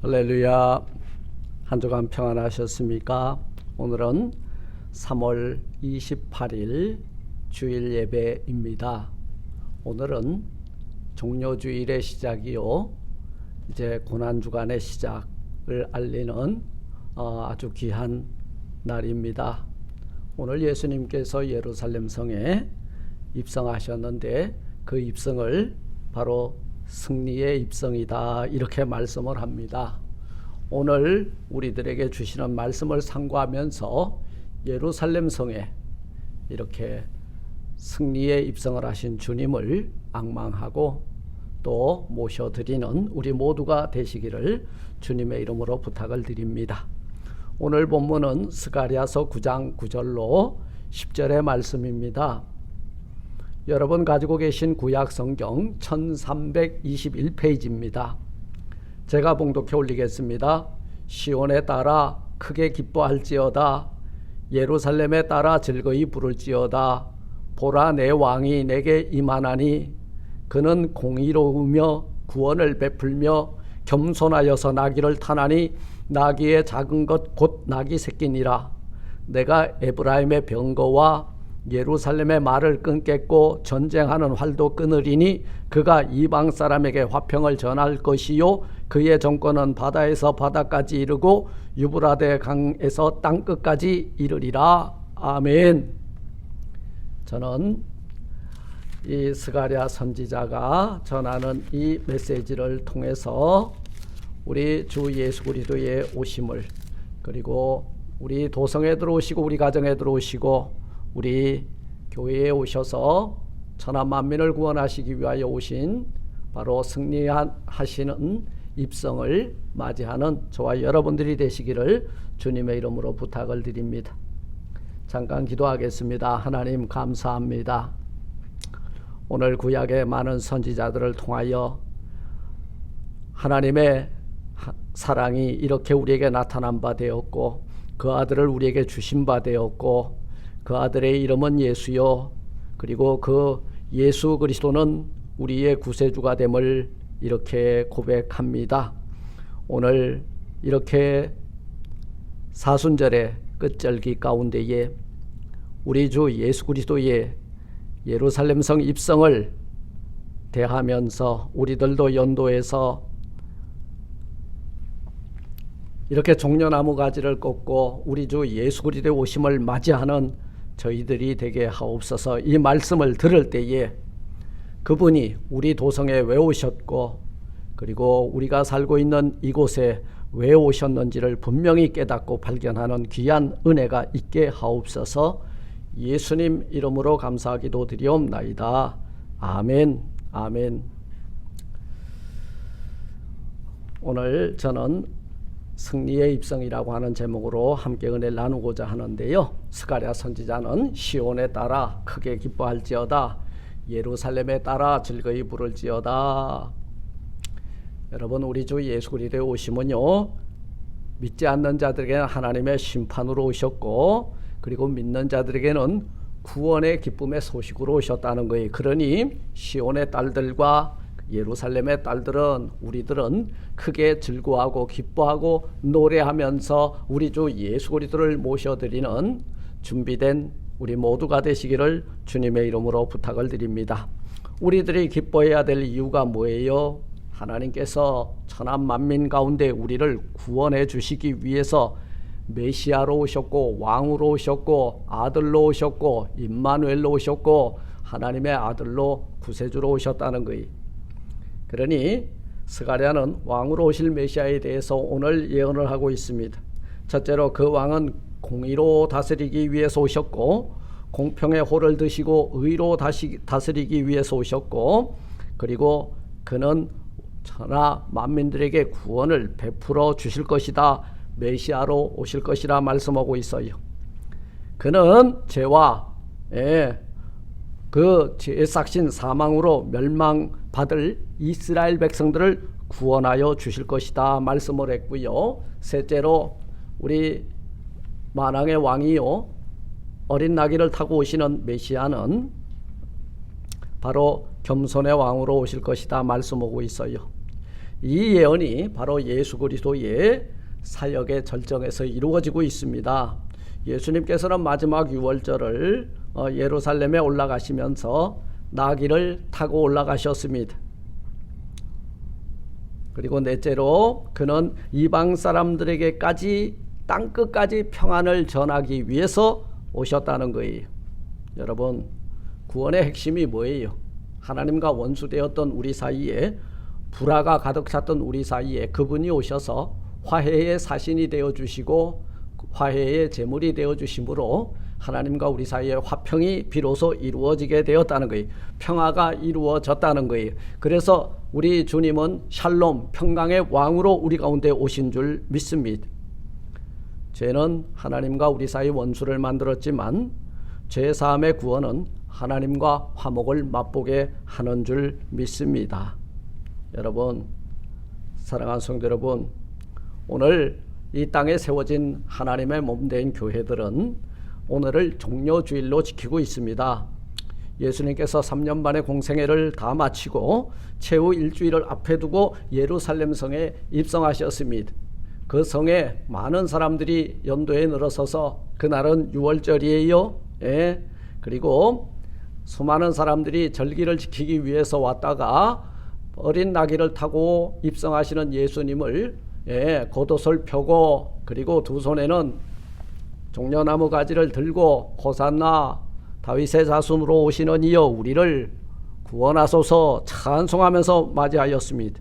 할렐루야. 한 주간 평안하셨습니까? 오늘은 3월 28일 주일 예배입니다. 오늘은 종료주일의 시작이요, 이제 고난주간의 시작을 알리는 아주 귀한 날입니다. 오늘 예수님께서 예루살렘 성에 입성하셨는데 그 입성을 바로 승리의 입성이다, 이렇게 말씀을 합니다. 오늘 우리들에게 주시는 말씀을 상고하면서 예루살렘 성에 이렇게 승리의 입성을 하신 주님을 앙망하고 또 모셔드리는 우리 모두가 되시기를 주님의 이름으로 부탁을 드립니다. 오늘 본문은 스가랴서 9장 9절로 10절의 말씀입니다. 여러분 가지고 계신 구약 성경 1321페이지입니다. 제가 봉독해 올리겠습니다. 시온에 따라 크게 기뻐할지어다. 예루살렘에 따라 즐거이 부를지어다. 보라, 내 왕이 내게 임하나니 그는 공의로우며 구원을 베풀며 겸손하여서 나귀를 타나니 나귀의 작은 것 곧 나귀 새끼니라. 내가 에브라임의 병거와 예루살렘의 말을 끊겠고 전쟁하는 활도 끊으리니 그가 이방 사람에게 화평을 전할 것이요 그의 정권은 바다에서 바다까지 이르고 유브라데 강에서 땅끝까지 이르리라. 아멘. 저는 이 스가랴 선지자가 전하는 이 메시지를 통해서 우리 주 예수 그리스도의 오심을, 그리고 우리 도성에 들어오시고 우리 가정에 들어오시고 우리 교회에 오셔서 천하 만민을 구원하시기 위하여 오신 바로 승리하시는 입성을 맞이하는 저와 여러분들이 되시기를 주님의 이름으로 부탁을 드립니다. 잠깐 기도하겠습니다. 하나님 감사합니다. 오늘 구약의 많은 선지자들을 통하여 하나님의 사랑이 이렇게 우리에게 나타난 바 되었고 그 아들을 우리에게 주신 바 되었고 그 아들의 이름은 예수요, 그리고 그 예수 그리스도는 우리의 구세주가 됨을 이렇게 고백합니다. 오늘 이렇게 사순절의 끝절기 가운데에 우리 주 예수 그리스도의 예루살렘 성 입성을 대하면서 우리들도 연도해서 이렇게 종려나무 가지를 꽂고 우리 주 예수 그리스도의 오심을 맞이하는 저희들이 되게 하옵소서. 이 말씀을 들을 때에 그분이 우리 도성에 왜 오셨고 그리고 우리가 살고 있는 이곳에 왜 오셨는지를 분명히 깨닫고 발견하는 귀한 은혜가 있게 하옵소서. 예수님 이름으로 감사하기도 드리옵나이다. 아멘. 아멘. 오늘 저는 승리의 입성이라고 하는 제목으로 함께 은혜를 나누고자 하는데요, 스가랴 선지자는 시온에 따라 크게 기뻐할지어다. 예루살렘에 따라 즐거이 부를지어다. 여러분, 우리 주 예수 그리스도의 오심은요, 믿지 않는 자들에게는 하나님의 심판으로 오셨고 그리고 믿는 자들에게는 구원의 기쁨의 소식으로 오셨다는 거예요. 그러니 시온의 딸들과 예루살렘의 딸들은, 우리들은 크게 즐거워하고 기뻐하고 노래하면서 우리 주 예수 그리스도를 모셔드리는 준비된 우리 모두가 되시기를 주님의 이름으로 부탁을 드립니다. 우리들이 기뻐해야 될 이유가 뭐예요? 하나님께서 천하 만민 가운데 우리를 구원해 주시기 위해서 메시아로 오셨고 왕으로 오셨고 아들로 오셨고 임마누엘로 오셨고 하나님의 아들로 구세주로 오셨다는 거예요. 그러니 스가랴는 왕으로 오실 메시아에 대해서 오늘 예언을 하고 있습니다. 첫째로 그 왕은 공의로 다스리기 위해서 오셨고 공평의 호를 드시고 의로 다스리기 위해서 오셨고 그리고 그는 천하 만민들에게 구원을 베풀어 주실 것이다. 메시아로 오실 것이라 말씀하고 있어요. 그는 죄와 그 죄삭신 사망으로 멸망받을 이스라엘 백성들을 구원하여 주실 것이다 말씀을 했고요. 셋째로 우리 만왕의 왕이요 어린 나귀를 타고 오시는 메시아는 바로 겸손의 왕으로 오실 것이다 말씀하고 있어요. 이 예언이 바로 예수 그리스도의 사역의 절정에서 이루어지고 있습니다. 예수님께서는 마지막 유월절을 예루살렘에 올라가시면서 나귀를 타고 올라가셨습니다. 그리고 넷째로 그는 이방 사람들에게까지 땅끝까지 평안을 전하기 위해서 오셨다는 거예요. 여러분, 구원의 핵심이 뭐예요? 하나님과 원수되었던 우리 사이에, 불화가 가득 찼던 우리 사이에 그분이 오셔서 화해의 사신이 되어주시고 화해의 제물이 되어주심으로 하나님과 우리 사이에 화평이 비로소 이루어지게 되었다는 거예요. 평화가 이루어졌다는 거예요. 그래서 우리 주님은 샬롬, 평강의 왕으로 우리 가운데 오신 줄 믿습니다. 죄는 하나님과 우리 사이 원수를 만들었지만 죄사함의 구원은 하나님과 화목을 맛보게 하는 줄 믿습니다. 여러분, 사랑하는 성도 여러분, 오늘 이 땅에 세워진 하나님의 몸된 교회들은 오늘을 종려주일로 지키고 있습니다. 예수님께서 3년 만에 공생애를 다 마치고 최후 일주일을 앞에 두고 예루살렘 성에 입성하셨습니다. 그 성에 많은 사람들이 연도에 늘어서서 그날은 유월절이에요. 예. 그리고 수많은 사람들이 절기를 지키기 위해서 왔다가 어린 나귀를 타고 입성하시는 예수님을 겉옷을 펴고 그리고 두 손에는 종려나무 가지를 들고 호산나 다윗의 자손으로 오시는 이여 우리를 구원하소서 찬송하면서 맞이하였습니다.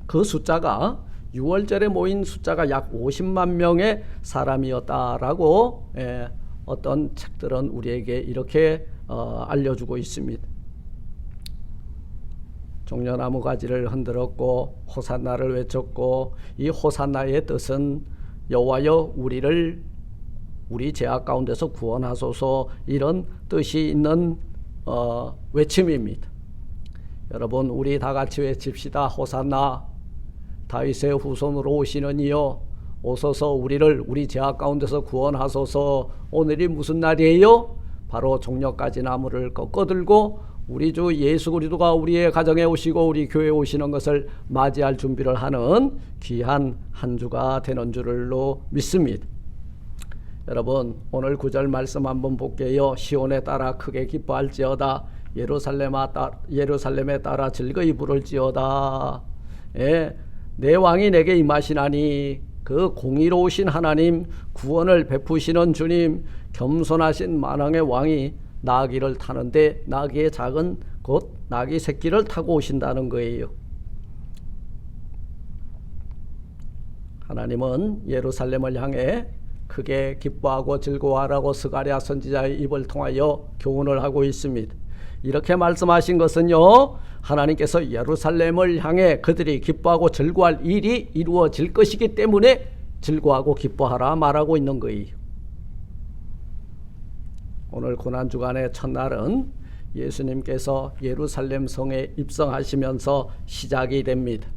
그 숫자가 6월절에 모인 숫자가 약 50만 명의 사람이었다라고 어떤 책들은 우리에게 이렇게 알려주고 있습니다. 종려나무 가지를 흔들었고 호산나를 외쳤고 이 호산나의 뜻은 여호와여 우리를 우리 죄악 가운데서 구원하소서 이런 뜻이 있는 외침입니다. 여러분, 우리 다 같이 외칩시다. 호산나 다윗의 후손으로 오시는 이여 오소서 우리를 우리 죄악 가운데서 구원하소서. 오늘이 무슨 날이에요? 바로 종려가지 나무를 꺾어들고 우리 주 예수 그리스도가 우리의 가정에 오시고 우리 교회에 오시는 것을 맞이할 준비를 하는 귀한 한 주가 되는 줄로 믿습니다. 여러분, 오늘 9절 말씀 한번 볼게요. 시온에 따라 크게 기뻐할지어다. 예루살렘에 따라 즐거이 부를지어다. 내 왕이 내게 임하시나니 그 공의로우신 하나님, 구원을 베푸시는 주님, 겸손하신 만왕의 왕이 나귀를 타는데 나귀의 작은 곧 나귀 새끼를 타고 오신다는 거예요. 하나님은 예루살렘을 향해 크게 기뻐하고 즐거워하라고 스가랴 선지자의 입을 통하여 교훈을 하고 있습니다. 이렇게 말씀하신 것은요, 하나님께서 예루살렘을 향해 그들이 기뻐하고 즐거워할 일이 이루어질 것이기 때문에 즐거워하고 기뻐하라 말하고 있는 거예요. 오늘 고난주간의 첫날은 예수님께서 예루살렘 성에 입성하시면서 시작이 됩니다.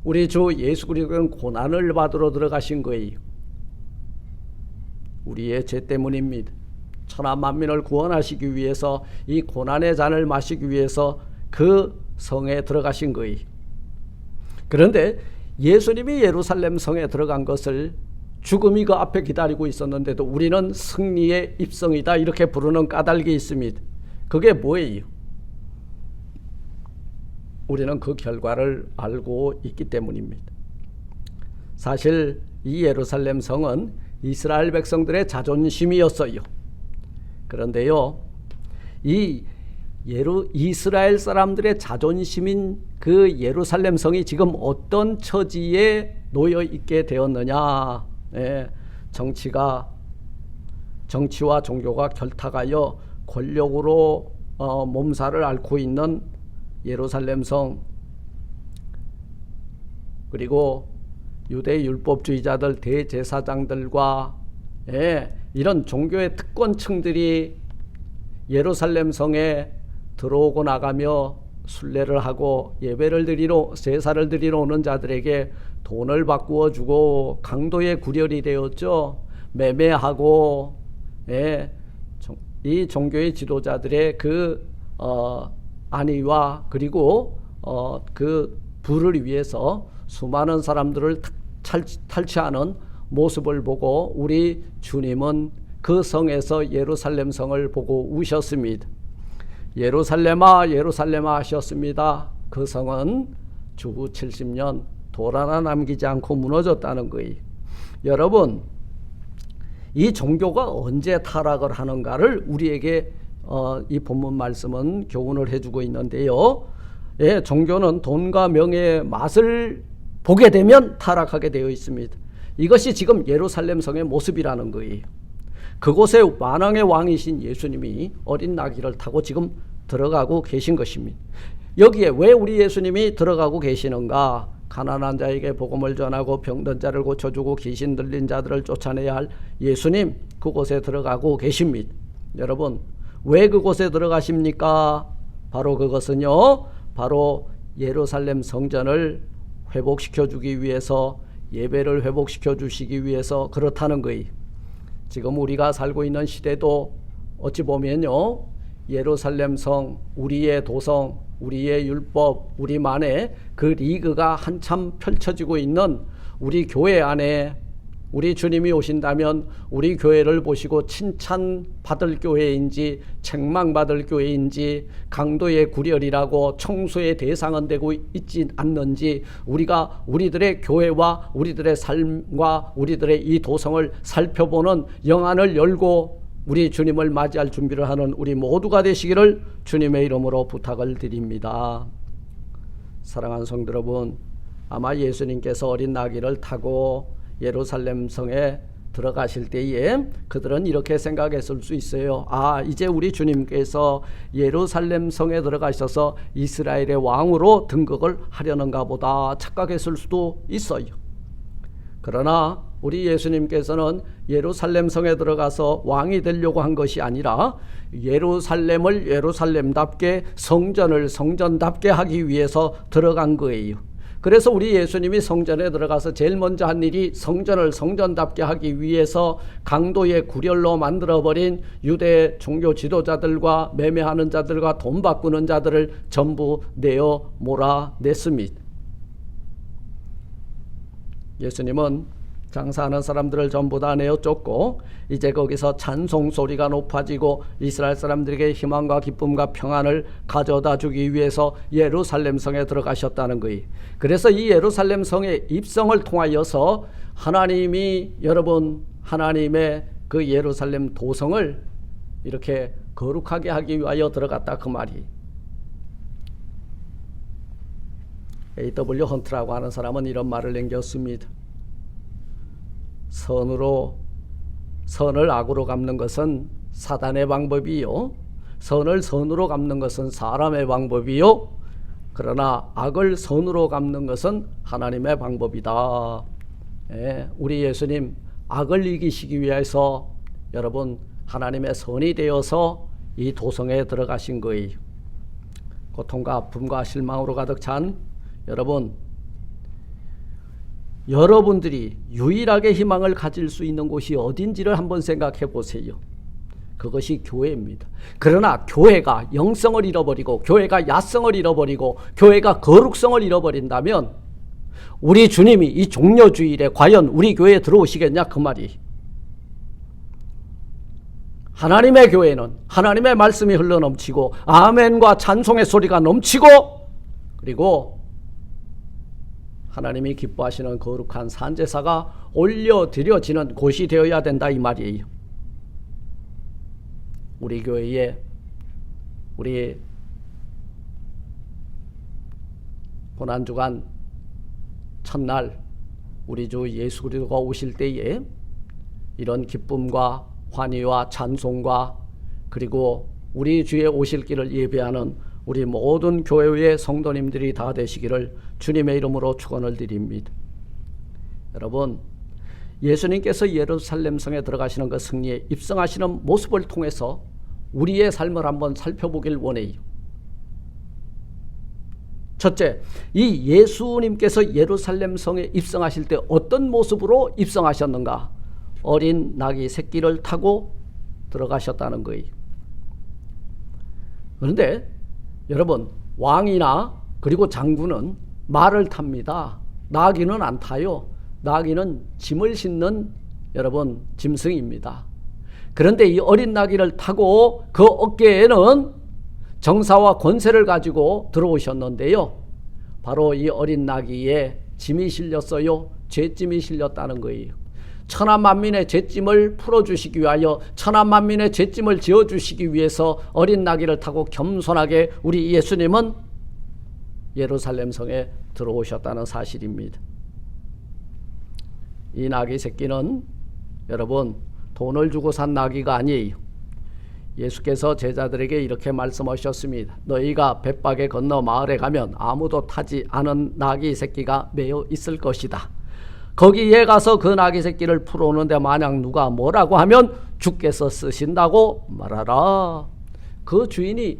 우리 주 예수 그리스도는 고난을 받으러 들어가신 거예요. 우리의 죄 때문입니다. 천하 만민을 구원하시기 위해서 이 고난의 잔을 마시기 위해서 그 성에 들어가신 거예요. 그런데 예수님이 예루살렘 성에 들어간 것을 죽음이 그 앞에 기다리고 있었는데도 우리는 승리의 입성이다 이렇게 부르는 까닭이 있습니다. 그게 뭐예요? 우리는 그 결과를 알고 있기 때문입니다. 사실 이 예루살렘 성은 이스라엘 백성들의 자존심이었어요. 그런데요, 이 이스라엘 사람들의 자존심인 그 예루살렘 성이 지금 어떤 처지에 놓여 있게 되었느냐? 정치와 종교가 결탁하여 권력으로 몸살을 앓고 있는 예루살렘 성, 그리고 유대 율법주의자들 대제사장들과 이런 종교의 특권층들이 예루살렘 성에 들어오고 나가며 순례를 하고 예배를 드리러 제사를 드리러 오는 자들에게 돈을 바꾸어 주고 강도의 구렬이 되었죠. 매매하고 이 종교의 지도자들의 그 안위와 그리고 그 부를 위해서 수많은 사람들을 탈취하는 모습을 보고 우리 주님은 그 성에서 예루살렘 성을 보고 우셨습니다. 예루살렘아 예루살렘아 하셨습니다. 그 성은 주후 70년 돌 하나 남기지 않고 무너졌다는 거예요. 여러분, 이 종교가 언제 타락을 하는가를 우리에게 이 본문 말씀은 교훈을 해주고 있는데요. 예, 종교는 돈과 명예의 맛을 보게 되면 타락하게 되어 있습니다. 이것이 지금 예루살렘 성의 모습이라는 거예요. 그곳에 만왕의 왕이신 예수님이 어린 나귀를 타고 지금 들어가고 계신 것입니다. 여기에 왜 우리 예수님이 들어가고 계시는가? 가난한 자에게 복음을 전하고 병든 자를 고쳐주고 귀신 들린 자들을 쫓아내야 할 예수님, 그곳에 들어가고 계십니다. 여러분, 왜 그곳에 들어가십니까? 바로 그것은요, 바로 예루살렘 성전을 회복시켜 주기 위해서, 예배를 회복시켜 주시기 위해서 그렇다는 거예요. 지금 우리가 살고 있는 시대도 어찌 보면요, 예루살렘 성, 우리의 도성, 우리의 율법, 우리만의 그 리그가 한참 펼쳐지고 있는 우리 교회 안에 우리 주님이 오신다면 우리 교회를 보시고 칭찬받을 교회인지 책망받을 교회인지 강도의 구렬이라고 청소의 대상은 되고 있지 않는지 우리가 우리들의 교회와 우리들의 삶과 우리들의 이 도성을 살펴보는 영안을 열고 우리 주님을 맞이할 준비를 하는 우리 모두가 되시기를 주님의 이름으로 부탁을 드립니다. 사랑하는 성도 여러분, 아마 예수님께서 어린 나귀를 타고 예루살렘 성에 들어가실 때에 그들은 이렇게 생각했을 수 있어요. 아, 이제 우리 주님께서 예루살렘 성에 들어가셔서 이스라엘의 왕으로 등극을 하려는가 보다 착각했을 수도 있어요. 그러나 우리 예수님께서는 예루살렘 성에 들어가서 왕이 되려고 한 것이 아니라 예루살렘을 예루살렘답게, 성전을 성전답게 하기 위해서 들어간 거예요. 그래서 우리 예수님이 성전에 들어가서 제일 먼저 한 일이 성전을 성전답게 하기 위해서 강도의 구렬로 만들어버린 유대 종교 지도자들과 매매하는 자들과 돈 바꾸는 자들을 전부 내어 몰아냈습니다. 예수님은 장사하는 사람들을 전부 다 내어 쫓고 이제 거기서 찬송 소리가 높아지고 이스라엘 사람들에게 희망과 기쁨과 평안을 가져다 주기 위해서 예루살렘 성에 들어가셨다는 거예요. 그래서 이 예루살렘 성의 입성을 통하여서 하나님이 여러분 하나님의 그 예루살렘 도성을 이렇게 거룩하게 하기 위하여 들어갔다 그 말이. A.W. 헌트라고 하는 사람은 이런 말을 남겼습니다. 선을 악으로 갚는 것은 사단의 방법이요, 선을 선으로 갚는 것은 사람의 방법이요, 그러나 악을 선으로 갚는 것은 하나님의 방법이다. 예, 우리 예수님 악을 이기시기 위해서 여러분 하나님의 선이 되어서 이 도성에 들어가신 거예요. 고통과 아픔과 실망으로 가득 찬 여러분들이 유일하게 희망을 가질 수 있는 곳이 어딘지를 한번 생각해 보세요. 그것이 교회입니다. 그러나 교회가 영성을 잃어버리고 교회가 야성을 잃어버리고 교회가 거룩성을 잃어버린다면 우리 주님이 이 종려주일에 과연 우리 교회에 들어오시겠냐 그 말이. 하나님의 교회는 하나님의 말씀이 흘러넘치고 아멘과 찬송의 소리가 넘치고 그리고 하나님이 기뻐하시는 거룩한 산제사가 올려드려지는 곳이 되어야 된다 이 말이에요. 우리 교회에 우리 고난주간 첫날 우리 주 예수 그리스도가 오실 때에 이런 기쁨과 환희와 찬송과 그리고 우리 주의 오실 길을 예배하는 우리 모든 교회의 성도님들이 다 되시기를 주님의 이름으로 축원을 드립니다. 여러분, 예수님께서 예루살렘 성에 들어가시는 그 승리에 입성하시는 모습을 통해서 우리의 삶을 한번 살펴보길 원해요. 첫째, 이 예수님께서 예루살렘 성에 입성하실 때 어떤 모습으로 입성하셨는가? 어린 나귀 새끼를 타고 들어가셨다는 거예요. 그런데 여러분, 왕이나 그리고 장군은 말을 탑니다. 나귀는 안 타요. 나귀는 짐을 싣는 여러분 짐승입니다. 그런데 이 어린 나귀를 타고 그 어깨에는 정사와 권세를 가지고 들어오셨는데요. 바로 이 어린 나귀에 짐이 실렸어요. 죄짐이 실렸다는 거예요. 천하 만민의 죄짐을 풀어주시기 위하여, 천하 만민의 죄짐을 지어주시기 위해서 어린 나귀를 타고 겸손하게 우리 예수님은 예루살렘 성에 들어오셨다는 사실입니다. 이 나귀 새끼는 여러분 돈을 주고 산 나귀가 아니에요. 예수께서 제자들에게 이렇게 말씀하셨습니다. 너희가 벳박에 건너 마을에 가면 아무도 타지 않은 나귀 새끼가 매여 있을 것이다. 거기에 가서 그 나귀 새끼를 풀어오는데 만약 누가 뭐라고 하면 주께서 쓰신다고 말하라. 그 주인이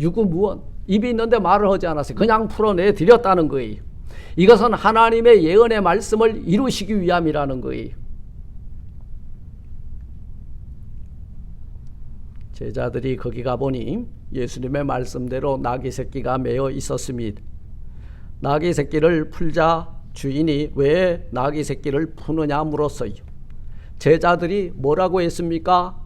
유구무원, 입이 있는데 말을 하지 않았어요. 그냥 풀어내 드렸다는 거예요. 이것은 하나님의 예언의 말씀을 이루시기 위함이라는 거예요. 제자들이 거기 가보니 예수님의 말씀대로 나귀 새끼가 매여 있었습니다. 나귀 새끼를 풀자 주인이 왜 나귀 새끼를 푸느냐 물었어요. 제자들이 뭐라고 했습니까?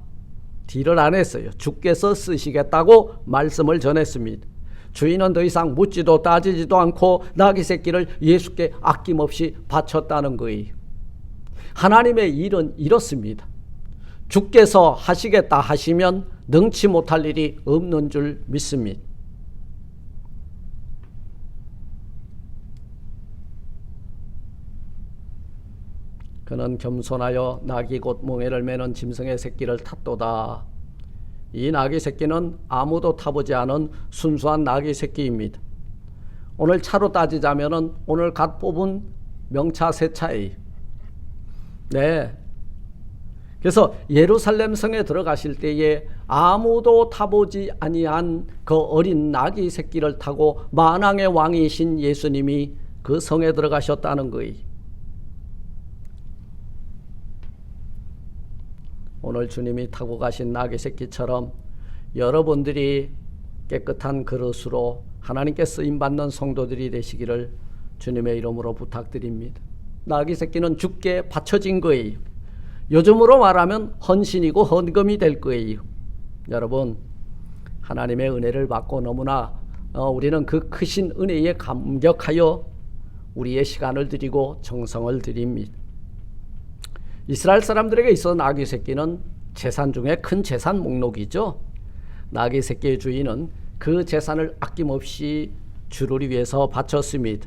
딜을 안 했어요. 주께서 쓰시겠다고 말씀을 전했습니다. 주인은 더 이상 묻지도 따지지도 않고 나귀 새끼를 예수께 아낌없이 바쳤다는 거예요. 하나님의 일은 이렇습니다. 주께서 하시겠다 하시면 능치 못할 일이 없는 줄 믿습니다. 그는 겸손하여 나귀 곧 몽에를 매는 짐승의 새끼를 탔도다. 이 나귀 새끼는 아무도 타보지 않은 순수한 나귀 새끼입니다. 오늘 차로 따지자면은 오늘 갓 뽑은 명차 새 차예요. 네. 그래서 예루살렘 성에 들어가실 때에 아무도 타보지 아니한 그 어린 나귀 새끼를 타고 만왕의 왕이신 예수님이 그 성에 들어가셨다는 거예요. 오늘 주님이 타고 가신 나귀 새끼처럼 여러분들이 깨끗한 그릇으로 하나님께 쓰임받는 성도들이 되시기를 주님의 이름으로 부탁드립니다. 나귀 새끼는 주께 바쳐진 거예요. 요즘으로 말하면 헌신이고 헌금이 될 거예요. 여러분, 하나님의 은혜를 받고 너무나 우리는 그 크신 은혜에 감격하여 우리의 시간을 드리고 정성을 드립니다. 이스라엘 사람들에게 있어 나귀 새끼는 재산 중에 큰 재산 목록이죠. 나귀 새끼의 주인은 그 재산을 아낌없이 주를 위해서 바쳤습니다.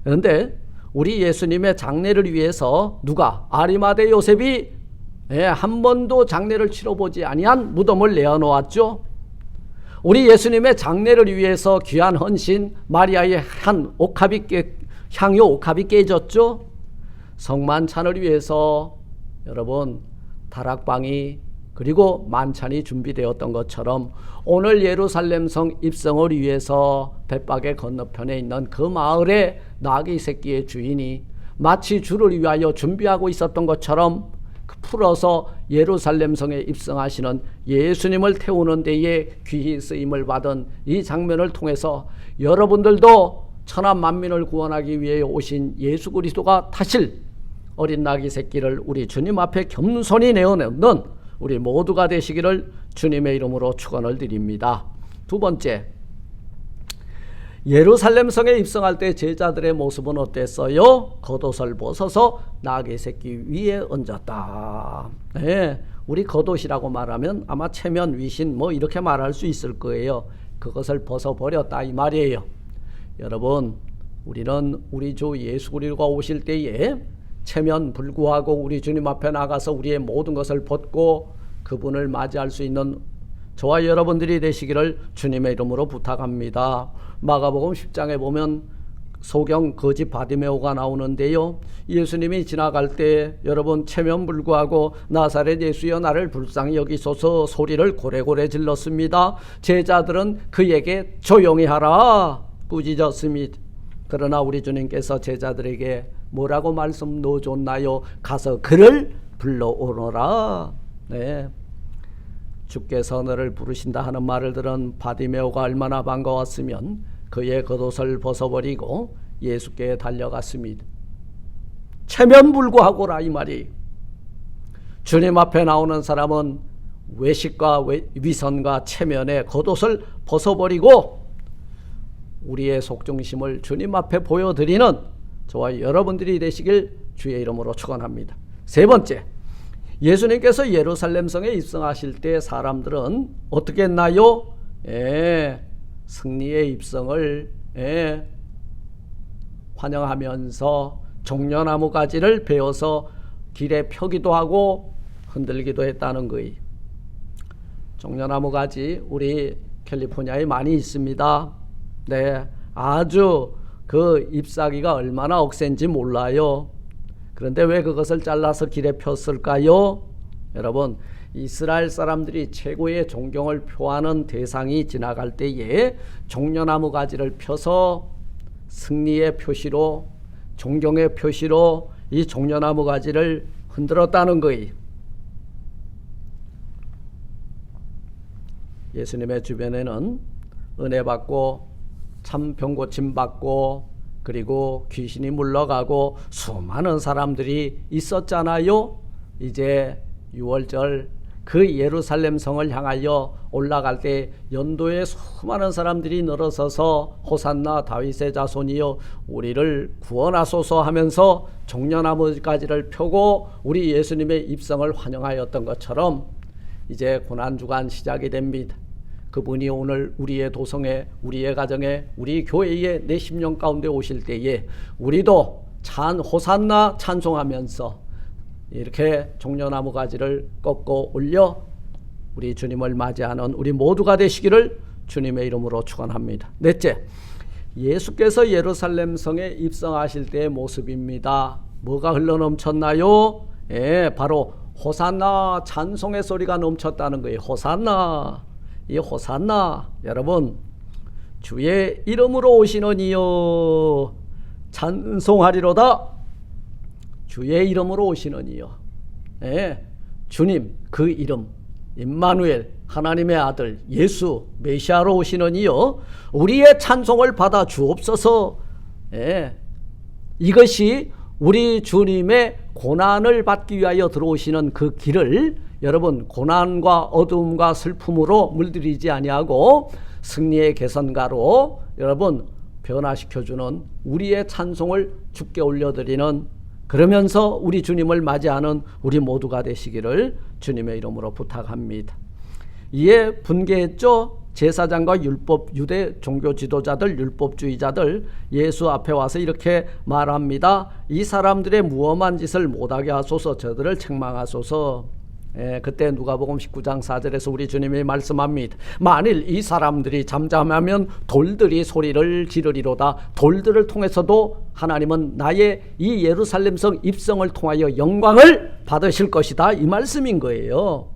그런데 우리 예수님의 장례를 위해서 누가? 아리마대 요셉이 한 번도 장례를 치러보지 아니한 무덤을 내어놓았죠. 우리 예수님의 장례를 위해서 귀한 헌신 마리아의 한 향유 옥합이 깨졌죠. 성만찬을 위해서 여러분 다락방이 그리고 만찬이 준비되었던 것처럼 오늘 예루살렘 성 입성을 위해서 벳박의 건너편에 있는 그 마을의 나귀 새끼의 주인이 마치 주를 위하여 준비하고 있었던 것처럼 풀어서 예루살렘 성에 입성하시는 예수님을 태우는 데에 귀히 쓰임을 받은 이 장면을 통해서 여러분들도 천하 만민을 구원하기 위해 오신 예수 그리스도가 타실 어린 나귀 새끼를 우리 주님 앞에 겸손히 내어놓는 우리 모두가 되시기를 주님의 이름으로 축원을 드립니다. 두 번째, 예루살렘 성에 입성할 때 제자들의 모습은 어땠어요? 겉옷을 벗어서 나귀 새끼 위에 얹었다. 네, 우리 겉옷이라고 말하면 아마 체면, 위신 뭐 이렇게 말할 수 있을 거예요. 그것을 벗어버렸다 이 말이에요. 여러분, 우리는 우리 주 예수 그리스도가 오실 때에 체면 불구하고 우리 주님 앞에 나가서 우리의 모든 것을 벗고 그분을 맞이할 수 있는 저와 여러분들이 되시기를 주님의 이름으로 부탁합니다. 마가복음 10장에 보면 소경 거지 바디메오가 나오는데요. 예수님이 지나갈 때 여러분 체면 불구하고 나사렛 예수여 나를 불쌍히 여기소서 소리를 고래고래 질렀습니다. 제자들은 그에게 조용히 하라 꾸짖었습니다. 그러나 우리 주님께서 제자들에게 뭐라고 말씀 넣어줬나요? 가서 그를 불러오너라. 네. 주께서 너를 부르신다 하는 말을 들은 바디메오가 얼마나 반가웠으면 그의 겉옷을 벗어버리고 예수께 달려갔습니다. 체면불구하고라 이 말이. 주님 앞에 나오는 사람은 외식과 위선과 체면에 겉옷을 벗어버리고 우리의 속중심을 주님 앞에 보여드리는 저와 여러분들이 되시길 주의 이름으로 축원합니다. 세 번째, 예수님께서 예루살렘 성에 입성하실 때 사람들은 어떻게 했나요? 승리의 입성을 환영하면서 종려나무 가지를 베어서 길에 펴기도 하고 흔들기도 했다는 거예요. 종려나무 가지 우리 캘리포니아에 많이 있습니다. 네, 아주 그 잎사귀가 얼마나 억센지 몰라요. 그런데 왜 그것을 잘라서 길에 폈을까요? 여러분, 이스라엘 사람들이 최고의 존경을 표하는 대상이 지나갈 때에 종려나무 가지를 펴서 승리의 표시로, 존경의 표시로 이 종려나무 가지를 흔들었다는 거예요. 예수님의 주변에는 은혜 받고 참 병고침 받고 그리고 귀신이 물러가고 수많은 사람들이 있었잖아요. 이제 6월절 그 예루살렘 성을 향하여 올라갈 때 연도에 수많은 사람들이 늘어서서 호산나 다윗의 자손이여 우리를 구원하소서 하면서 종려나무 가지를 펴고 우리 예수님의 입성을 환영하였던 것처럼 이제 고난주간 시작이 됩니다. 그분이 오늘 우리의 도성에, 우리의 가정에, 우리 교회에, 내 심령 가운데 오실 때에 우리도 호산나 찬송하면서 이렇게 종려나무 가지를 꺾고 올려 우리 주님을 맞이하는 우리 모두가 되시기를 주님의 이름으로 축원합니다. 넷째, 예수께서 예루살렘 성에 입성하실 때의 모습입니다. 뭐가 흘러넘쳤나요? 바로 호산나 찬송의 소리가 넘쳤다는 거예요. 호산나. 이 호산나, 여러분, 주의 이름으로 오시는 이여 찬송하리로다. 주의 이름으로 오시는 이여. 주님, 그 이름 임마누엘, 하나님의 아들 예수 메시아로 오시는 이여 우리의 찬송을 받아 주옵소서. 이것이 우리 주님의 고난을 받기 위하여 들어오시는 그 길을 여러분 고난과 어두움과 슬픔으로 물들이지 아니하고 승리의 개선가로 여러분 변화시켜주는 우리의 찬송을 주께 올려드리는, 그러면서 우리 주님을 맞이하는 우리 모두가 되시기를 주님의 이름으로 부탁합니다. 이에 분개했죠. 제사장과 유대 종교 지도자들, 율법주의자들 예수 앞에 와서 이렇게 말합니다. 이 사람들의 무엄한 짓을 못하게 하소서, 저들을 책망하소서. 그때 누가복음 19장 4절에서 우리 주님이 말씀합니다. 만일 이 사람들이 잠잠하면 돌들이 소리를 지르리로다. 돌들을 통해서도 하나님은 나의 이 예루살렘 성 입성을 통하여 영광을 받으실 것이다, 이 말씀인 거예요.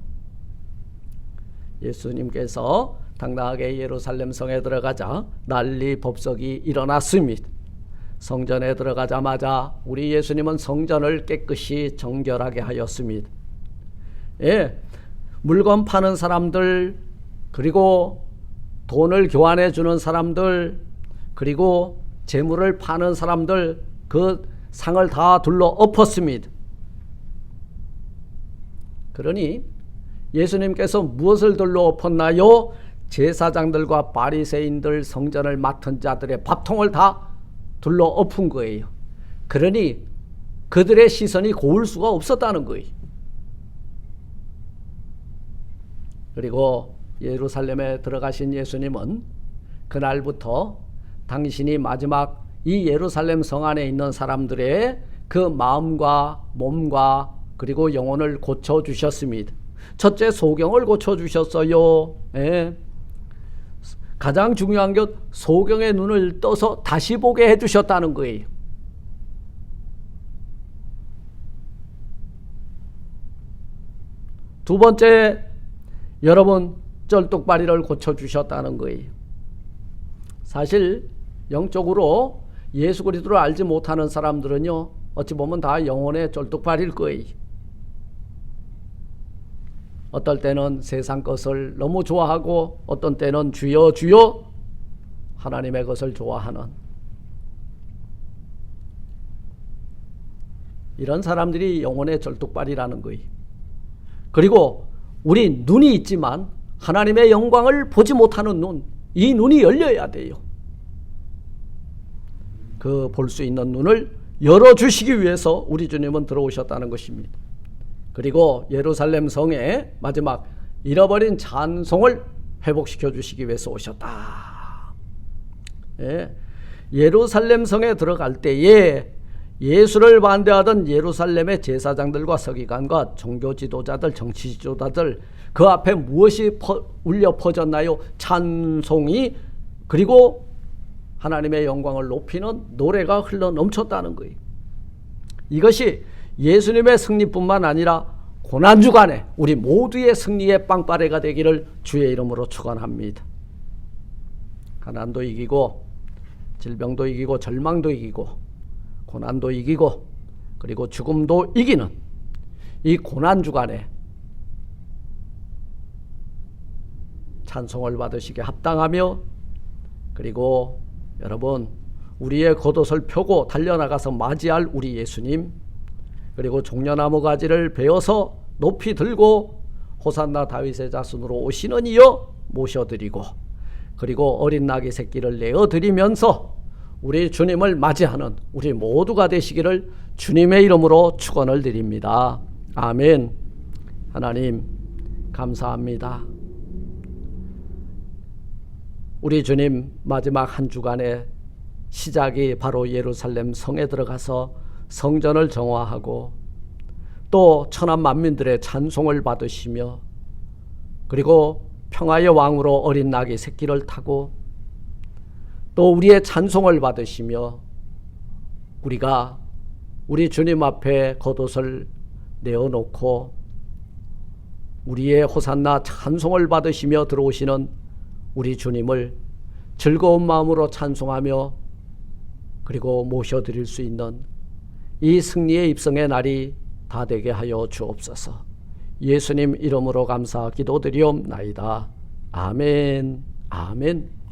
예수님께서 당당하게 예루살렘 성에 들어가자 난리 법석이 일어났습니다. 성전에 들어가자마자 우리 예수님은 성전을 깨끗이 정결하게 하였습니다. 물건 파는 사람들, 그리고 돈을 교환해 주는 사람들, 그리고 재물을 파는 사람들, 그 상을 다 둘러 엎었습니다. 그러니 예수님께서 무엇을 둘러 엎었나요? 제사장들과 바리새인들, 성전을 맡은 자들의 밥통을 다 둘러 엎은 거예요. 그러니 그들의 시선이 고울 수가 없었다는 거예요. 그리고 예루살렘에 들어가신 예수님은 그날부터 당신이 마지막 이 예루살렘 성 안에 있는 사람들의 그 마음과 몸과 그리고 영혼을 고쳐주셨습니다. 첫째, 소경을 고쳐주셨어요. 가장 중요한 것, 소경의 눈을 떠서 다시 보게 해주셨다는 거예요. 두 번째, 여러분, 쩔뚝발이를 고쳐주셨다는 거예요. 사실 영적으로 예수 그리스도를 알지 못하는 사람들은요, 어찌 보면 다 영혼의 쩔뚝발일 거예요. 어떨 때는 세상 것을 너무 좋아하고 어떤 때는 주여 주여 하나님의 것을 좋아하는 이런 사람들이 영혼의 절뚝발이라는 거예요. 그리고 우리 눈이 있지만 하나님의 영광을 보지 못하는 눈, 이 눈이 열려야 돼요. 그 볼 수 있는 눈을 열어주시기 위해서 우리 주님은 들어오셨다는 것입니다. 그리고 예루살렘 성에 마지막 잃어버린 찬송을 회복시켜 주시기 위해서 오셨다. 예. 예루살렘 성에 들어갈 때에 예수를 반대하던 예루살렘의 제사장들과 서기관과 종교 지도자들, 정치 지도자들, 그 앞에 무엇이 울려 퍼졌나요? 찬송이, 그리고 하나님의 영광을 높이는 노래가 흘러 넘쳤다는 거예요. 이것이 예수님의 승리뿐만 아니라 고난주간에 우리 모두의 승리의 빵빠레가 되기를 주의 이름으로 축원합니다. 가난도 이기고 질병도 이기고 절망도 이기고 고난도 이기고 그리고 죽음도 이기는 이 고난주간에 찬송을 받으시게 합당하며, 그리고 여러분 우리의 겉옷을 펴고 달려나가서 맞이할 우리 예수님, 그리고 종려나무 가지를 베어서 높이 들고 호산나 다윗의 자손으로 오시는 이여 모셔드리고, 그리고 어린 나귀 새끼를 내어드리면서 우리 주님을 맞이하는 우리 모두가 되시기를 주님의 이름으로 축원을 드립니다. 아멘. 하나님 감사합니다. 우리 주님 마지막 한 주간의 시작이 바로 예루살렘 성에 들어가서 성전을 정화하고 또 천한 만민들의 찬송을 받으시며, 그리고 평화의 왕으로 어린 나귀 새끼를 타고 또 우리의 찬송을 받으시며, 우리가 우리 주님 앞에 겉옷을 내어놓고 우리의 호산나 찬송을 받으시며 들어오시는 우리 주님을 즐거운 마음으로 찬송하며 그리고 모셔드릴 수 있는 이 승리의 입성의 날이 다 되게 하여 주옵소서. 예수님 이름으로 감사 기도드리옵나이다. 아멘. 아멘.